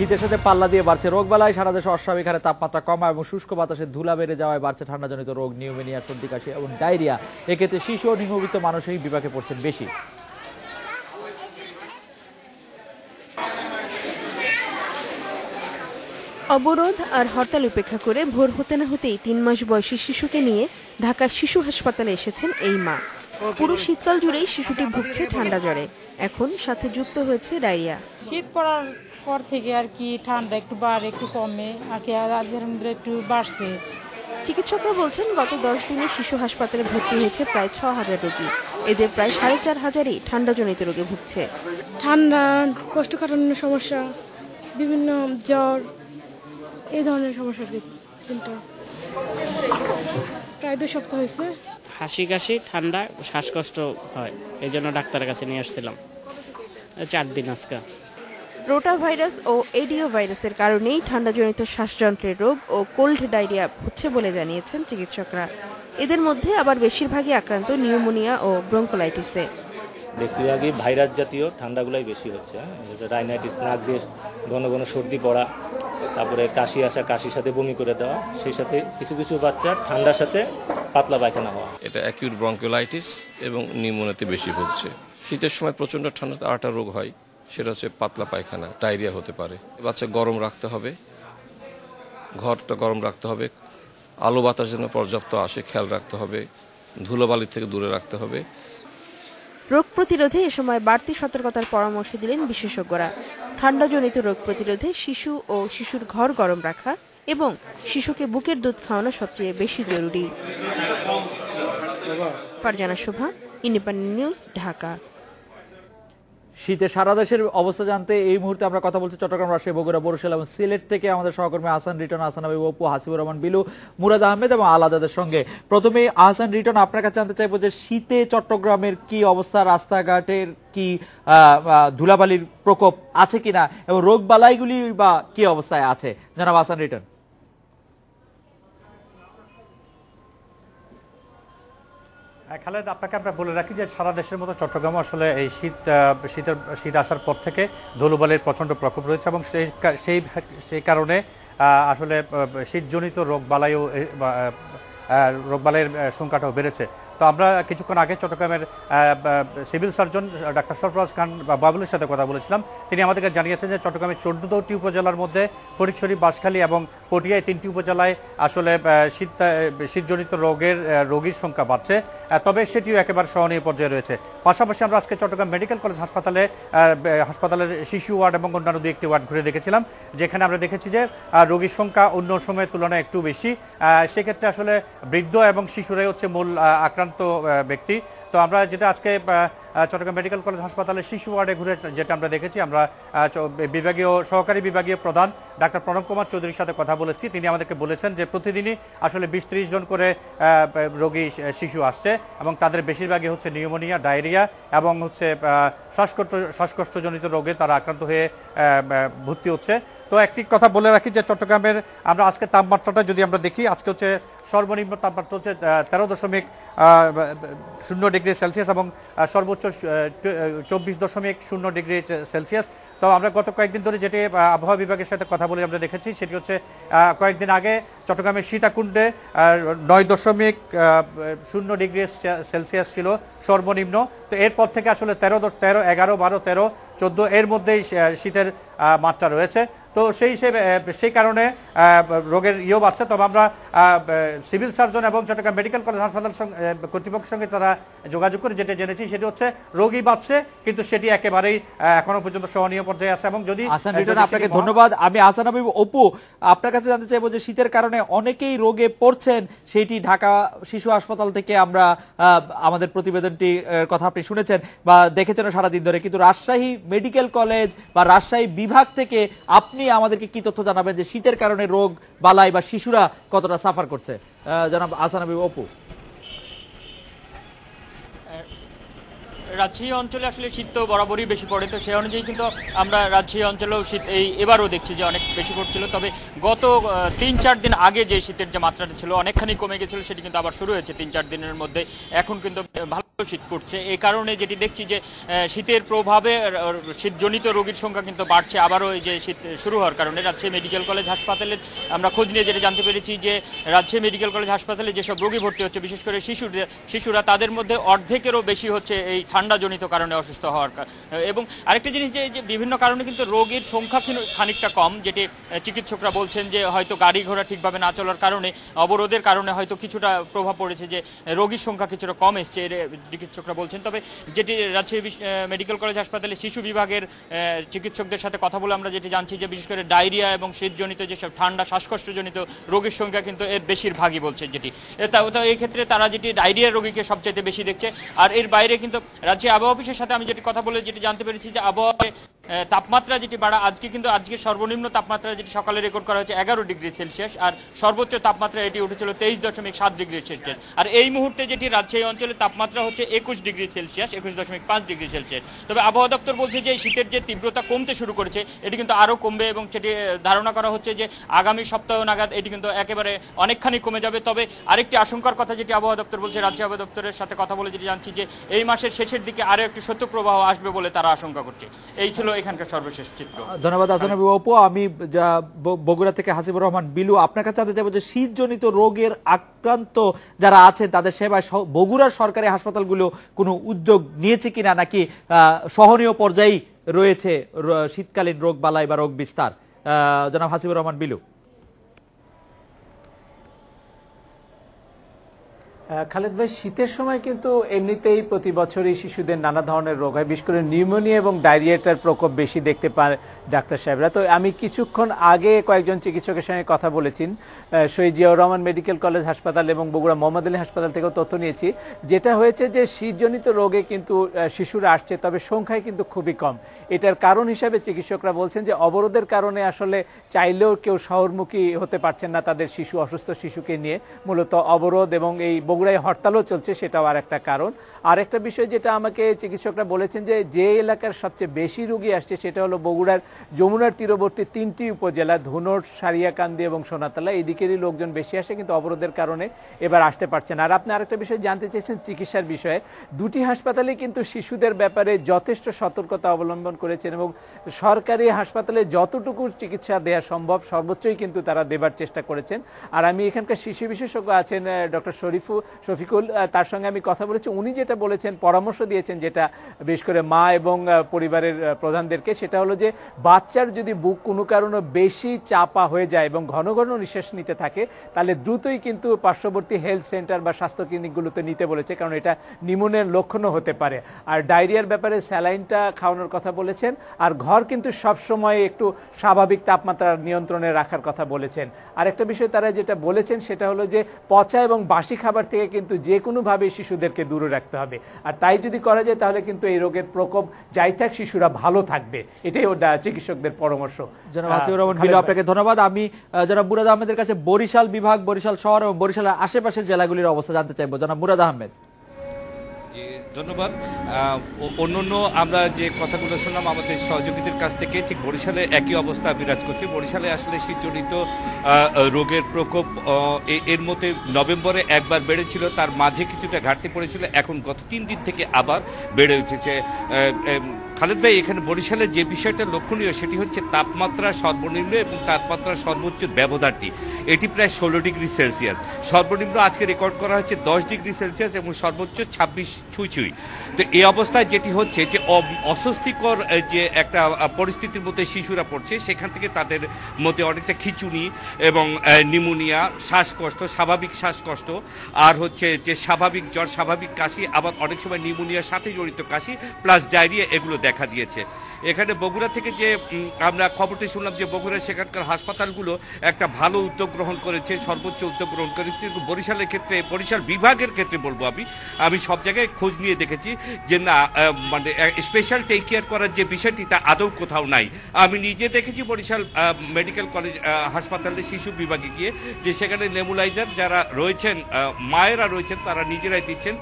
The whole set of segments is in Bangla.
শীতের সাথে পাল্লা দিয়ে বাড়ছে রোগবালাই। সারা দেশে অস্বাভাবিক হারে তাপমাত্রা কমা এবং শুষ্ক বাতাসে ধুলা বেড়ে যাওয়ায় বাড়ছে ঠান্ডাজনিত রোগ, নিউমোনিয়া, সর্দি কাশি এবং ডায়রিয়া। এক্ষেত্রে শিশু ও নিম্নবিত্ত মানুষই বিপাকে পড়ছেন বেশি। অবরোধ আর হরতাল উপেক্ষা করে ভোর হতে না হতেই ৩ মাস বয়সী শিশুকে নিয়ে ঢাকার শিশু হাসপাতালে এসেছেন এই মা। পুরো শীতকাল জুড়েই শিশুটি ভুগছে ঠান্ডা জ্বরে, এখন সাথে যুক্ত হয়েছে ডায়রিয়া। শীত পড়ার পর থেকে আর কি ঠান্ডা একটু বাড়ে, একটু কমে আর কি, একটু বাড়ছে। চিকিৎসকরা বলছেন গত 10 দিনে শিশু হাসপাতালে ভর্তি হয়েছে প্রায় ৬,০০০ রোগী। এদের প্রায় ৪,৫০০ই ঠান্ডাজনিত রোগে ভুগছে। ঠান্ডা, কোষ্ঠকাঠিন্য সমস্যা, বিভিন্ন জ্বর, এই ধরনের সমস্যা কিন্তু প্রায় 2 সপ্তাহ হয়েছে। হাসি কাশি, ঠান্ডা, শ্বাসকষ্ট হয়, এই জন্য ডাক্তারের কাছে নিয়ে আসছিলাম। 4 দিন আজকে। রোটা ভাইরাস ও এডিও ভাইরাসের কারণেই ঠান্ডাজনিত শ্বাসযন্ত্রের রোগ ও কোল্ড ডায়রিয়া হচ্ছে বলে জানিয়েছেন চিকিৎসকরা। এদের মধ্যে আবার বেশিরভাগই আক্রান্ত নিউমোনিয়া ও ব্রঙ্কোলাইটিসে। বেশিরভাগই ভাইরাস জাতীয় ঠান্ডাগুলাই বেশি হচ্ছে। রাইনাইটিস, নাক দিয়ে ঘন ঘন সর্দি পড়া, তারপরে কাশি আসা, কাশির সাথে বমি করে দেওয়া, সেই সাথে কিছু কিছু বাচ্চার ঠান্ডার সাথে পাতলা পায়খানা হওয়া। এটা অ্যাকিউট ব্রঙ্কিওলাইটিস এবং নিউমোনিয়াতে বেশি ভুগছে। শীতের সময় প্রচণ্ড ঠান্ডাতে আরেকটা রোগ হয়, সেটা হচ্ছে পাতলা পায়খানা, ডায়রিয়া হতে পারে। বাচ্চা গরম রাখতে হবে, ঘরটা গরম রাখতে হবে, আলো বাতাস যেন পর্যাপ্ত আসে খেয়াল রাখতে হবে, ধুলোবালির থেকে দূরে রাখতে হবে। রোগ প্রতিরোধে এ সময় বাড়তি সতর্কতার পরামর্শ দিলেন বিশেষজ্ঞরা। ঠান্ডাজনিত রোগ প্রতিরোধে শিশু ও শিশুর ঘর গরম রাখা এবং শিশুকে বুকের দুধ খাওয়ানো সবচেয়ে বেশি জরুরি। ফারজানা শোভা, ইন্ডিপেন্ডেন্ট নিউজ, ঢাকা। শীতে সারা দেশের অবস্থা জানতে এই মুহূর্তে আমরা কথা বলছি চট্টগ্রাম, রাজশাহী, বগুড়া, বরিশাল এবং সিলেট থেকে আমাদের সহকর্মী আহসান রিটন, আহসান হাবিব অপু, হাসিবুর রহমান বিলু, মুরাদ আহমেদ এবং আলাদাদের সঙ্গে। প্রথমে আহসান রিটন, আপনার কাছে জানতে চাইবো যে শীতে চট্টগ্রামের কি অবস্থা, রাস্তাঘাটের কি ধুলাবালির প্রকোপ আছে কিনা এবং রোগ বালাইগুলি বা কি অবস্থায় আছে, জানাব আহসান রিটন। খালেদ, আপনাকে আমরা বলে রাখি যে সারা দেশের মতো চট্টগ্রামে আসলে এই শীত আসার পর থেকে ধুলোবালির প্রচণ্ড প্রকোপ রয়েছে এবং সেই কারণে আসলে শীতজনিত রোগবালাইয়ের সংখ্যাটাও বেড়েছে। তো আমরা কিছুক্ষণ আগে চট্টগ্রামের সিভিল সার্জন ডাক্তার সরফরাজ খান বাবুলের সাথে কথা বলেছিলাম। তিনি আমাদেরকে জানিয়েছেন যে চট্টগ্রামের 14টি উপজেলার মধ্যে ফটিকছড়ি, বাঁশখালী এবং পটিয়ায় 3টি উপজেলায় আসলে শীতজনিত রোগীর সংখ্যা বাড়ছে, তবে সেটিও একেবারে সহনীয় পর্যায়ে রয়েছে। পাশাপাশি আমরা আজকে চট্টগ্রাম মেডিকেল কলেজ হাসপাতালের শিশু ওয়ার্ড এবং অন্যান্য 2-1টি ওয়ার্ড ঘুরে দেখেছিলাম, যেখানে আমরা দেখেছি যে রোগীর সংখ্যা অন্য সময়ের তুলনায় একটু বেশি। সেক্ষেত্রে আসলে বৃদ্ধ এবং শিশুরাই হচ্ছে মূল আক্রান্ত ব্যক্তি। তো আমরা যেটা আজকে চট্টগ্রাম মেডিকেল কলেজ হাসপাতালের শিশু ওয়ার্ডে ঘুরে যেটা আমরা দেখেছি, আমরা সহকারী বিভাগীয় প্রধান ডাক্তার প্রণব কুমার চৌধুরীর সাথে কথা বলেছি। তিনি আমাদেরকে বলেছেন যে প্রতিদিনই আসলে 20-30 জন করে শিশু আসছে এবং তাদের বেশিরভাগই হচ্ছে নিউমোনিয়া, ডায়রিয়া এবং হচ্ছে শ্বাসকষ্টজনিত রোগে তারা আক্রান্ত হয়ে ভর্তি হচ্ছে। তো একটি কথা বলে রাখি যে চট্টগ্রামের আমরা আজকে তাপমাত্রাটা যদি আমরা দেখি, আজকে হচ্ছে সর্বনিম্ন তাপমাত্রা হচ্ছে 13.0 ডিগ্রি সেলসিয়াস এবং সর্বোচ্চ 24.0 ডিগ্রি সেলসিয়াস। তো আমরা গত কয়েকদিন ধরে যেটি আবহাওয়া বিভাগের সাথে কথা বলে আমরা দেখেছি, সেটি হচ্ছে কয়েকদিন আগে চট্টগ্রামের সীতাকুণ্ডে 9.0 ডিগ্রি সেলসিয়াস ছিল সর্বনিম্ন। তো এরপর থেকে আসলে 13, 11, 12, 13, 14 এর মধ্যেই শীতের মাত্রা রয়েছে। তো সেই কারণে রোগের বাড়ছে। তবে আমরা সিভিল সার্জন এবং চট্টগ্রাম মেডিকেল কলেজ হাসপাতাল কর্তৃপক্ষের সঙ্গে তারা যোগাযোগ করে যেটা জেনেছি সেটি হচ্ছে রোগী বাড়ছে, কিন্তু সেটি একেবারেই এখনো পর্যন্ত সহনীয় পর্যায়ে আছে। এবং যদি আপনাকে ধন্যবাদ। আমি আহসান হাবিব অপু, আপনার কাছে জানতে চাইবো যে শীতের কারণে অনেকেই রোগে পড়ছেন, সেইটি ঢাকা শিশু হাসপাতাল থেকে আমরা আমাদের প্রতিবেদনটি কথা আপনি শুনেছেন বা দেখেছেন সারাদিন ধরে, কিন্তু রাজশাহী মেডিকেল কলেজ বা রাজশাহী বিভাগ থেকে আপনি আমাদেরকে কি তথ্য জানাবেন যে শীতের কারণে রোগ বালাই বা শিশুরা কতটা সাফার করছে, জনাব আহসান হাবিব অপু? রাজশাহী অঞ্চলে আসলে শীত তো বরাবরই বেশি পড়ে, তো সেই অনুযায়ী কিন্তু আমরা রাজশাহী অঞ্চলেও শীত এবারও দেখছি যে অনেক বেশি পড়ছিল। তবে গত 3-4 দিন আগে যে শীতের যে মাত্রাটা ছিল অনেকখানি কমে গেছিল, সেটি কিন্তু আবার শুরু হয়েছে 3-4 দিনের মধ্যে। এখন কিন্তু ভালো শীত পড়ছে। এই কারণে যেটি দেখছি যে শীতের প্রভাবে শীতজনিত রোগীর সংখ্যা কিন্তু বাড়ছে আবারও। এই যে শীত শুরু হওয়ার কারণে রাজশাহী মেডিকেল কলেজ হাসপাতালের আমরা খোঁজ নিয়ে যেটা জানতে পেরেছি যে রাজশাহী মেডিকেল কলেজ হাসপাতালে যেসব রোগী ভর্তি হচ্ছে, বিশেষ করে শিশুরা, তাদের মধ্যে অর্ধেকেরও বেশি হচ্ছে এই ঠান্ডাজনিত কারণে অসুস্থ হওয়ার। এবং আরেকটা জিনিস যে বিভিন্ন কারণে কিন্তু রোগীর সংখ্যা খানিকটা কম, যেটি চিকিৎসকরা বলছেন যে হয়তো গাড়ি ঘোড়া ঠিকভাবে না চলার কারণে, অবরোধের কারণে হয়তো কিছুটা প্রভাব পড়েছে, যে রোগীর সংখ্যা কিছুটা কম এসছে চিকিৎসকরা বলছেন। তবে যেটি রাজশাহী মেডিকেল কলেজ হাসপাতালে শিশু বিভাগের চিকিৎসকদের সাথে কথা বলে আমরা যেটি জানছি যে বিশেষ করে ডায়রিয়া এবং শীতজনিত যেসব ঠান্ডা শ্বাসকষ্টজনিত রোগীর সংখ্যা কিন্তু এর বেশিরভাগই বলছে, যেটি এই ক্ষেত্রে তারা যেটি ডায়রিয়া রোগীকে সবচেয়ে বেশি দেখছে। আর এর বাইরে কিন্তু রাজ্যে আবহাওয়া অফিসের সাথে আমি যেটি কথা বলে যেটি জানতে পেরেছি যে আবহাওয়ায় তাপমাত্রা যেটি বাড়া, আজকে সর্বনিম্ন তাপমাত্রা যেটি সকালে রেকর্ড করা হয়েছে 11 ডিগ্রি সেলসিয়াস, আর সর্বোচ্চ তাপমাত্রা এটি উঠেছিল 23.7 ডিগ্রি সেলসিয়াস। আর এই মুহূর্তে যেটি রাজশাহী অঞ্চলে তাপমাত্রা হচ্ছে 21 ডিগ্রি সেলসিয়াস, 21.5 ডিগ্রি সেলসিয়াস। তবে আবহাওয়া দপ্তর বলছে যে শীতের যে তীব্রতা কমতে শুরু করেছে, এটি কিন্তু আরও কমবে এবং সেটি ধারণা করা হচ্ছে যে আগামী সপ্তাহ নাগাদ এটি কিন্তু একেবারে অনেকখানি কমে যাবে। তবে আরেকটি আশঙ্কার কথা যেটি আবহাওয়া দপ্তর বলছে, রাজ্য আবহাওয়া দপ্তরের সাথে কথা বলে যেটি জানছি যে এই মাসের শেষের দিকে আরও একটি শৈত্যপ্রবাহ আসবে বলে তারা আশঙ্কা করছে। এই ছিল এখানকার সর্বশেষ চিত্র। ধন্যবাদ আসান অপু। আমি বগুড়া থেকে হাসিবুর রহমান বিলু, আপনার কাছে জানতে চাইবো যে শীতজনিত রোগের আক্রান্ত যারা আছেন তাদের সেবায় বগুড়ার সরকারি হাসপাতালগুলো কোনো উদ্যোগ নিয়েছে কিনা, নাকি সহনীয় পর্যায়ে রয়েছে শীতকালীন রোগ বালাই বা রোগ বিস্তার? জনাব হাসিবুর রহমান বিলু। খালেদ ভাই, শীতের সময় কিন্তু এমনিতেই প্রতি বছরই শিশুদের নানা ধরনের রোগ হয়, বিশেষ করে নিউমোনিয়া এবং ডায়রিয়াটার প্রকোপ বেশি দেখতে পান ডাক্তার সাহেবরা। তো আমি কিছুক্ষণ আগে কয়েকজন চিকিৎসকের সঙ্গে কথা বলেছি, শহীদ জিয়াউর রহমান মেডিকেল কলেজ হাসপাতাল এবং বগুড়া মোহাম্মদ আলী হাসপাতাল থেকেও তথ্য নিয়েছি। যেটা হয়েছে যে শীতজনিত রোগে কিন্তু শিশুরা আসছে, তবে সংখ্যায় কিন্তু খুবই কম। এটার কারণ হিসাবে চিকিৎসকরা বলছেন যে অবরোধের কারণে আসলে চাইলেও কেউ শহরমুখী হতে পারছেন না তাদের শিশু, অসুস্থ শিশুকে নিয়ে। মূলত অবরোধ এবং এই বগুড়ায় হরতালও চলছে, সেটাও আর একটা কারণ। আর একটা বিষয় যেটা আমাকে চিকিৎসকরা বলেছেন যে এলাকার সবচেয়ে বেশি রোগী আসছে সেটা হলো বগুড়ার যমুনার তীরবর্তী 3টি উপজেলা, ধুনট, সারিয়াকান্দি এবং সোনাতলা, এই দিকেরই লোকজন বেশি আসে, কিন্তু অবরোধের কারণে এবার আসতে পারছেন। আর আপনি আরেকটা বিষয় জানতে চেয়েছেন চিকিৎসার বিষয়ে। দুটি হাসপাতালে কিন্তু শিশুদের ব্যাপারে যথেষ্ট সতর্কতা অবলম্বন করেছেন এবং সরকারি হাসপাতালে যতটুকু চিকিৎসা দেওয়া সম্ভব সর্বোচ্চই কিন্তু তারা দেবার চেষ্টা করেছেন। আর আমি এখানকার শিশু বিশেষজ্ঞ আছেন ডক্টর শফিকুল, তার সঙ্গে আমি কথা বলেছি। উনি যেটা বলেছেন, পরামর্শ দিয়েছেন যেটা বিশেষ করে মা এবং পরিবারের প্রধানদেরকে, সেটা হলো যে বাচ্চার যদি বুক কোনো কারণে বেশি চাপা হয়ে যায় এবং ঘন ঘন নিঃশ্বাস নিতে থাকে, তাহলে দ্রুতই কিন্তু পার্শ্ববর্তী হেলথ সেন্টার বা স্বাস্থ্য ক্লিনিকগুলোতে নিতে বলেছে, কারণ এটা নিউমোনিয়ার লক্ষণও হতে পারে। আর ডায়রিয়ার ব্যাপারে স্যালাইনটা খাওয়ানোর কথা বলেছেন। আর ঘর কিন্তু সবসময় একটু স্বাভাবিক তাপমাত্রা নিয়ন্ত্রণে রাখার কথা বলেছেন। আর একটা বিষয় তারা যেটা বলেছেন সেটা হলো যে পচা এবং বাসি খাবার থেকে কিন্তু যে কোনোভাবে শিশুদেরকে দূরে রাখতে হবে। আর তাই যদি করা যায় তাহলে কিন্তু এই রোগের প্রকোপ যাই থাক শিশুরা ভালো থাকবে, এটাই চিকিৎসকদের পরামর্শ। জনাব হাসিবুর রহমান বিলু, আপনাকে ধন্যবাদ। আমি জনাব মুরাদ আহমেদের কাছে বরিশাল বিভাগ, বরিশাল শহর এবং বরিশালের আশেপাশের জেলাগুলির অবস্থা জানতে চাইবো। জনাব মুরাদ আহমেদ। ধন্যবাদ। অন্যান্য আমরা যে কথাগুলো শুনলাম আমাদের সহযোগীদের কাছ থেকে, ঠিক বরিশালে একই অবস্থা বিরাজ করছে। বরিশালে আসলে শীতজনিত রোগের প্রকোপ এর মধ্যে নভেম্বরে একবার বেড়েছিল, তার মাঝে কিছুটা ঘাটতি পড়েছিল, এখন গত 3 দিন থেকে আবার বেড়ে উঠেছে। খালেদ ভাই, এখানে বরিশালে যে বিষয়টা লক্ষণীয় সেটি হচ্ছে তাপমাত্রা সর্বনিম্ন এবং তাপমাত্রা সর্বোচ্চ ব্যবধানটি, এটি প্রায় 16 ডিগ্রি সেলসিয়াস। সর্বনিম্ন আজকে রেকর্ড করা হচ্ছে 10 ডিগ্রি সেলসিয়াস এবং সর্বোচ্চ 26 ছুঁই। তো এই অবস্থায় যেটি হচ্ছে যে অস্বস্তিকর যে একটা পরিস্থিতির মধ্যে শিশুরা পড়ছে, সেখান থেকে তাদের মধ্যে অনেকটা খিঁচুনি এবং নিউমোনিয়া, শ্বাসকষ্ট, স্বাভাবিক শ্বাসকষ্ট, আর হচ্ছে যে স্বাভাবিক জ্বর, স্বাভাবিক কাশি, আবার অনেক সময় নিউমোনিয়ার সাথে জড়িত কাশি প্লাস ডায়রিয়া, এগুলো দেখা দিয়েছে। এখানে বগুড়া থেকে যে আমরা খবরটি শুনলাম যে বগুড়া সেখানকার হাসপাতালগুলো একটা ভালো উদ্যোগ গ্রহণ করেছে, সর্বোচ্চ উদ্যোগ গ্রহণ করেছে, কিন্তু বরিশালের ক্ষেত্রে, বরিশাল বিভাগের ক্ষেত্রে বলবো আমি সব জায়গায় খোঁজ নিয়ে দেখেছি যে না, মানে স্পেশাল টেক কেয়ার করার যে বিষয়টি তা আদৌ কোথাও নাই। আমি নিজে দেখেছি বরিশাল মেডিকেল কলেজ হাসপাতালে শিশু বিভাগে গিয়ে যে সেখানে নেবুলাইজার যারা রয়েছেন, মায়েরা রয়েছেন, তারা নিজেরাই দিচ্ছেন।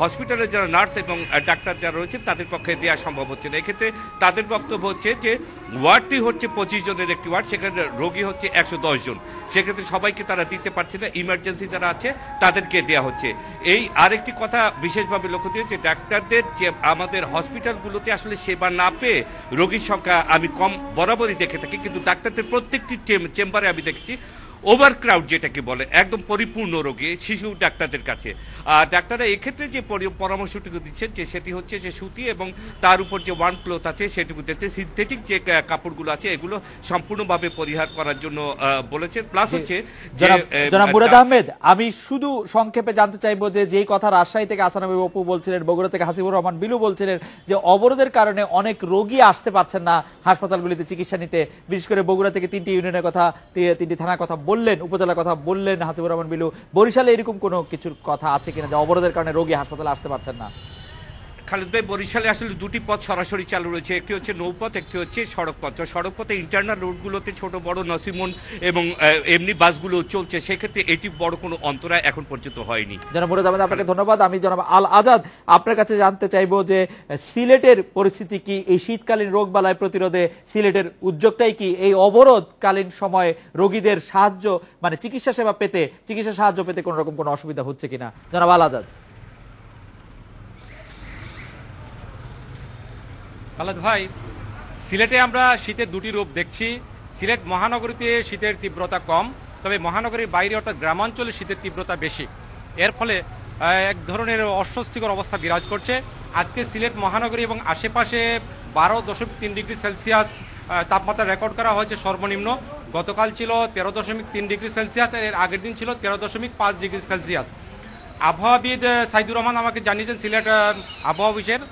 হসপিটালের যারা নার্স এবং ডাক্তার যারা রয়েছেন তাদের পক্ষে দেওয়া সম্ভব হচ্ছে না। এক্ষেত্রে তাদের বক্তব্য হচ্ছে যে ওয়ার্ডটি হচ্ছে 25 জনের একটি ওয়ার্ড, সেখানে রোগী হচ্ছে 110 জন, সেক্ষেত্রে সবাইকে তারা দিতে পারছে না, ইমার্জেন্সি যারা আছে তাদেরকে দেওয়া হচ্ছে। এই আরেকটি কথা বিশেষভাবে লক্ষ্য দিয়েছে, ডাক্তারদের যে আমাদের হসপিটালগুলোতে আসলে সেবা না পেয়ে রোগীর সংখ্যা আমি কম বরাবরই দেখে থাকি, কিন্তু ডাক্তারদের প্রত্যেকটি চেম্বারে আমি দেখেছি ওভারক্রাউড যেটাকে বলে, একদম পরিপূর্ণ রোগী শিশু ডাক্তারদের কাছে। আর ডাক্তাররা এক্ষেত্রে যে পরামর্শটুকু দিচ্ছেন যে সেটি হচ্ছে যে সুতি এবং তার উপর যে ওয়ান ক্লথ আছে সেটুকু দিতে, সিনথেটিক যে কাপড়গুলো আছে এগুলো সম্পূর্ণভাবে পরিহার করার জন্য বলেছেন। প্লাস হচ্ছে জনাব মুরাদ আহমেদ, আমি শুধু সংক্ষেপে জানতে চাইবো যে যেই কথা রাজশাহী থেকে আসান হাবিব অপু বলছিলেন, বগুড়া থেকে হাসিবুর রহমান বিলু বলছিলেন যে অবরোধের কারণে অনেক রোগী আসতে পারছেন না হাসপাতালগুলিতে চিকিৎসা নিতে, বিশেষ করে বগুড়া থেকে 3টি ইউনিয়নের কথা, 3টি থানার কথা বললেন, উপজেলার কথা বললেন হাসিবুর রহমান বিলু। বরিশালে এরকম কোনো কিছুর কথা আছে কিনা যে অবরোধের কারণে রোগী হাসপাতালে আসতে পারছেন না? খালেদ ভাই, বরিশালে আসলে দুটি পথ সরাসরি চালু রয়েছে, একটি হচ্ছে নৌপথ, একটি হচ্ছে সড়ক পথ। সড়ক পথে ইন্টারনাল রোডগুলোতে ছোট বড় নসিমন এবং এমনি বাসগুলো চলছে, সেক্ষেত্রে এটি বড় কোনো অন্তরায় এখন পর্যন্ত হয়নি। জনাব মুরাদ আহমেদ, আপনাকে ধন্যবাদ। আমি জনাব আল আজাদ আপনার কাছে জানতে চাইবো যে সিলেটের পরিস্থিতি কি, এই শীতকালীন রোগ বালাই প্রতিরোধে সিলেটের উদ্যোগটাই কি এই অবরোধকালীন সময়ে রোগীদের সাহায্য, মানে চিকিৎসা সেবা পেতে, চিকিৎসা সাহায্য পেতে কোনো রকম কোনো অসুবিধা হচ্ছে কিনা? জনাব আল আজাদ। খালেদ ভাই, সিলেটে আমরা শীতের দুটি রূপ দেখছি। সিলেট মহানগরীতে শীতের তীব্রতা কম, তবে মহানগরীর বাইরে অর্থাৎ গ্রামাঞ্চলে শীতের তীব্রতা বেশি। এর ফলে এক ধরনের অস্বস্তিকর অবস্থা বিরাজ করছে। আজকে সিলেট মহানগরী এবং আশেপাশে 12.3 ডিগ্রি সেলসিয়াস তাপমাত্রা রেকর্ড করা হয়েছে সর্বনিম্ন। গতকাল ছিল 13.3 ডিগ্রি সেলসিয়াস, এর আগের দিন ছিল 13.5 ডিগ্রি সেলসিয়াস। আবহাওয়াবিদ সাইদুর রহমান আমাকে জানিয়েছেন, সিলেট আবহাওয়া অফিসের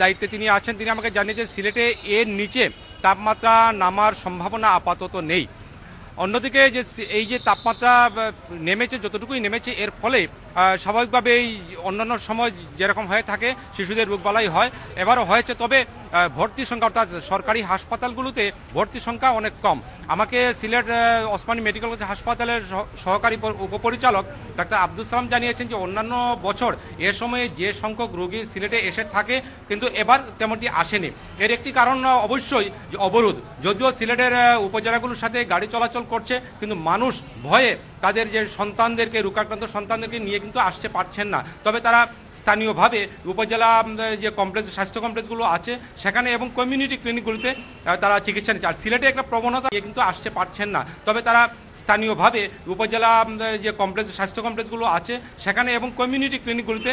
দায়িত্বে তিনি আছেন, তিনি আমাকে জানিয়েছেন সিলেটে এর নিচে তাপমাত্রা নামার সম্ভাবনা আপাতত নেই। অন্যদিকে যে এই যে তাপমাত্রা নেমেছে, যতটুকুই নেমেছে, এর ফলে স্বাভাবিকভাবে এই অন্যান্য সময় যেরকম হয়ে থাকে শিশুদের রোগবালাই হয়, এবারও হয়েছে। তবে ভর্তির সংখ্যা অর্থাৎ সরকারি হাসপাতালগুলোতে ভর্তির সংখ্যা অনেক কম। আমাকে সিলেট ওসমানী মেডিকেল কলেজ হাসপাতালের সহকারী উপপরিচালক ডাক্তার আব্দুল সালাম জানিয়েছেন যে অন্যান্য বছর এ সময়ে যে সংখ্যক রোগী সিলেটে এসে থাকে কিন্তু এবার তেমনটি আসেনি। এর একটি কারণ অবশ্যই যে অবরোধ। যদিও সিলেটের উপজেলাগুলোর সাথে গাড়ি চলাচল করছে, কিন্তু মানুষ ভয়ে তাদের যে সন্তানদেরকে, রোগাক্রান্ত সন্তানদেরকে নিয়ে কিন্তু আসতে পারছেন না। তবে তারা স্থানীয়ভাবে উপজেলা যে কমপ্লেক্স, স্বাস্থ্য কমপ্লেক্সগুলো আছে সেখানে এবং কমিউনিটি ক্লিনিকগুলিতে তারা চিকিৎসা নিচ্ছে। আর সিলেটে একটা প্রবণতা কিন্তু আসতে পারছেন না, তবে তারা স্থানীয়ভাবে উপজেলা যে কমপ্লেক্স, স্বাস্থ্য কমপ্লেক্সগুলো আছে সেখানে এবং কমিউনিটি ক্লিনিকগুলিতে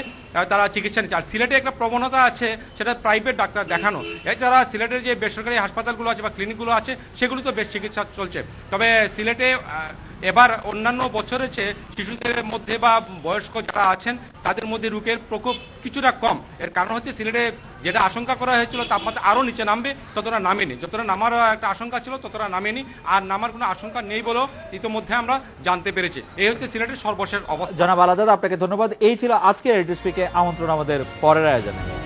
তারা চিকিৎসা নিচ্ছে। আর সিলেটে একটা প্রবণতা আছে সেটা প্রাইভেট ডাক্তার দেখানো। এছাড়া সিলেটের যে বেসরকারি হাসপাতালগুলো আছে বা ক্লিনিকগুলো আছে সেগুলোতে বেশ চিকিৎসা চলছে। তবে সিলেটে এবার অন্যান্য বছরের চেয়ে শিশুদের মধ্যে বা বয়স্ক যারা আছেন তাদের মধ্যে রোগের প্রকোপ কিছুটা কম। এর কারণ হচ্ছে সিলেটে যেটা আশঙ্কা করা হয়েছিল তাপমাত্রা আরও নিচে নামবে, ততটা নামেনি। যতটা নামার একটা আশঙ্কা ছিল ততটা নামেনি, আর নামার কোনো আশঙ্কা নেই বলেও ইতিমধ্যে আমরা জানতে পেরেছি। এই হচ্ছে সিলেটের সর্বশেষ অবস্থা। জনাব আল আজাদ, আপনাকে ধন্যবাদ। এই ছিল আজকের এডিট স্পিকে আমন্ত্রণ আমাদের পরের আয়োজনে।